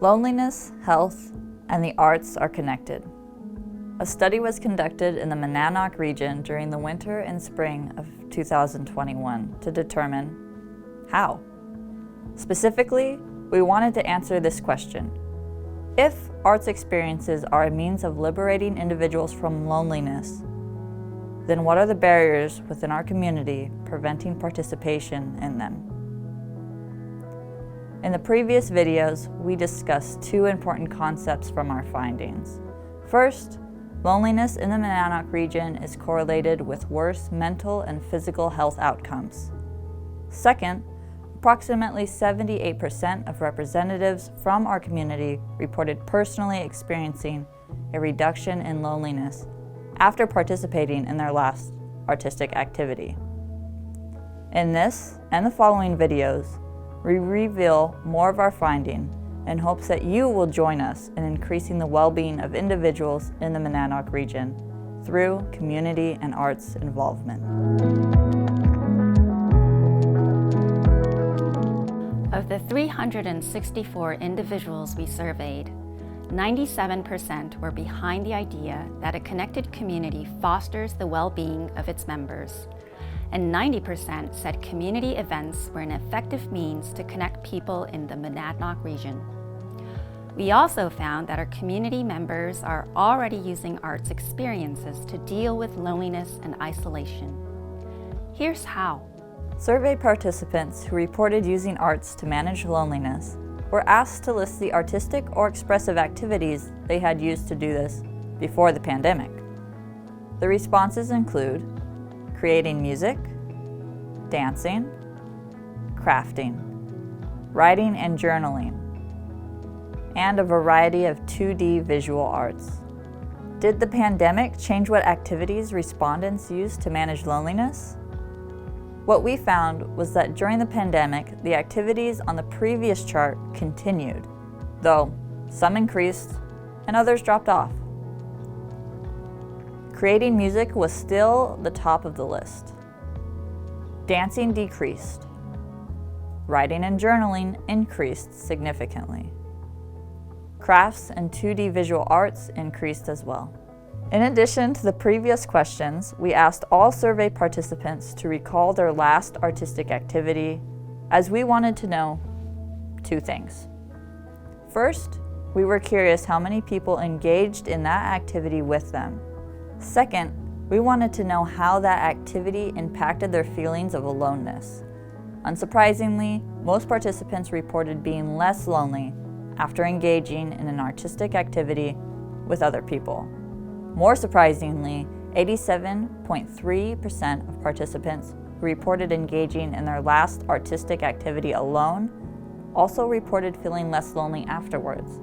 Loneliness, health, and the arts are connected. A study was conducted in the Monadnock region during the winter and spring of 2021 to determine how. Specifically, we wanted to answer this question. If arts experiences are a means of liberating individuals from loneliness, then what are the barriers within our community preventing participation in them? In the previous videos, we discussed two important concepts from our findings. First, loneliness in the Monadnock region is correlated with worse mental and physical health outcomes. Second, approximately 78% of representatives from our community reported personally experiencing a reduction in loneliness after participating in their last artistic activity. In this and the following videos, we reveal more of our finding in hopes that you will join us in increasing the well-being of individuals in the Monadnock region through community and arts involvement. Of the 364 individuals we surveyed, 97% were behind the idea that a connected community fosters the well-being of its members, and 90% said community events were an effective means to connect people in the Monadnock region. We also found that our community members are already using arts experiences to deal with loneliness and isolation. Here's how. Survey participants who reported using arts to manage loneliness were asked to list the artistic or expressive activities they had used to do this before the pandemic. The responses include creating music, dancing, crafting, writing and journaling, and a variety of 2D visual arts. Did the pandemic change what activities respondents used to manage loneliness? What we found was that during the pandemic, the activities on the previous chart continued, though some increased and others dropped off. Creating music was still the top of the list. Dancing decreased. Writing and journaling increased significantly. Crafts and 2D visual arts increased as well. In addition to the previous questions, we asked all survey participants to recall their last artistic activity, as we wanted to know two things. First, we were curious how many people engaged in that activity with them. Second, we wanted to know how that activity impacted their feelings of aloneness. Unsurprisingly, most participants reported being less lonely after engaging in an artistic activity with other people. More surprisingly, 87.3% of participants who reported engaging in their last artistic activity alone also reported feeling less lonely afterwards.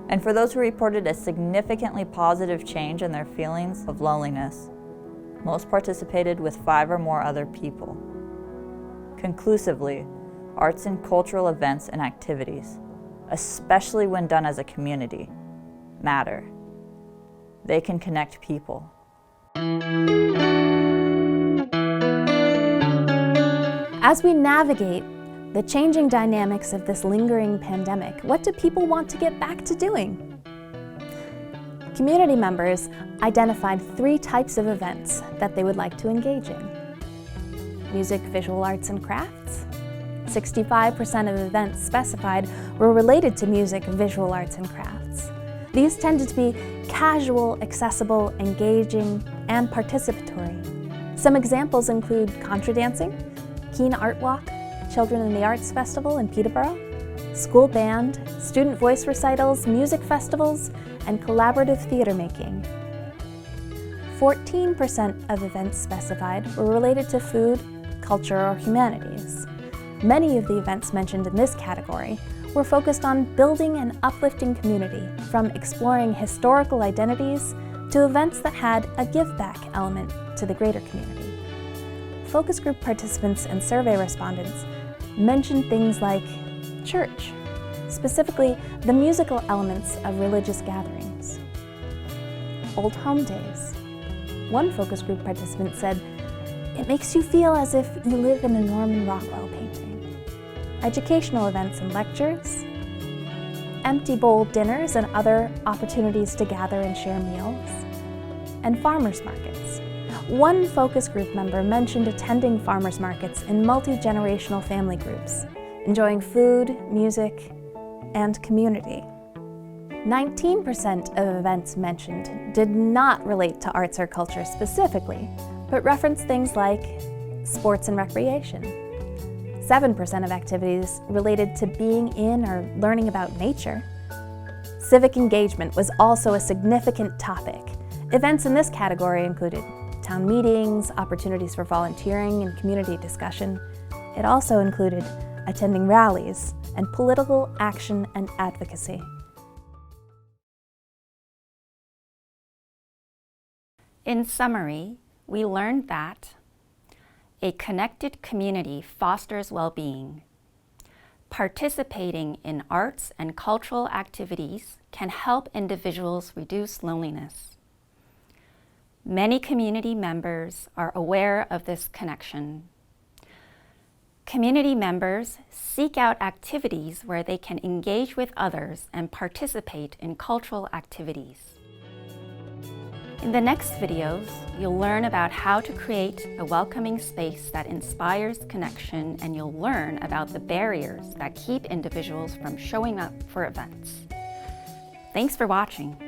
And for those who reported a significantly positive change in their feelings of loneliness, most participated with 5 or more other people. Conclusively, arts and cultural events and activities, especially when done as a community, matter. They can connect people. As we navigate the changing dynamics of this lingering pandemic, what do people want to get back to doing? Community members identified 3 types of events that they would like to engage in. Music, visual arts, and crafts. 65% of events specified were related to music, visual arts, and crafts. These tended to be casual, accessible, engaging, and participatory. Some examples include contra dancing, Keen Art Walk, Children in the Arts Festival in Peterborough, school band, student voice recitals, music festivals, and collaborative theater making. 14% of events specified were related to food, culture, or humanities. Many of the events mentioned in this category were focused on building and uplifting community, from exploring historical identities to events that had a give-back element to the greater community. Focus group participants and survey respondents mentioned things like church, specifically the musical elements of religious gatherings, old home days. One focus group participant said, "It makes you feel as if you live in a Norman Rockwell painting." Educational events and lectures, empty bowl dinners and other opportunities to gather and share meals, and farmers markets. One focus group member mentioned attending farmers markets in multi-generational family groups, enjoying food, music, and community. 19% of events mentioned did not relate to arts or culture specifically, but referenced things like sports and recreation. 7% of activities related to being in or learning about nature. Civic engagement was also a significant topic. Events in this category included town meetings, opportunities for volunteering and community discussion. It also included attending rallies and political action and advocacy. In summary, we learned that a connected community fosters well-being. Participating in arts and cultural activities can help individuals reduce loneliness. Many community members are aware of this connection. Community members seek out activities where they can engage with others and participate in cultural activities. In the next videos, you'll learn about how to create a welcoming space that inspires connection, and you'll learn about the barriers that keep individuals from showing up for events. Thanks for watching.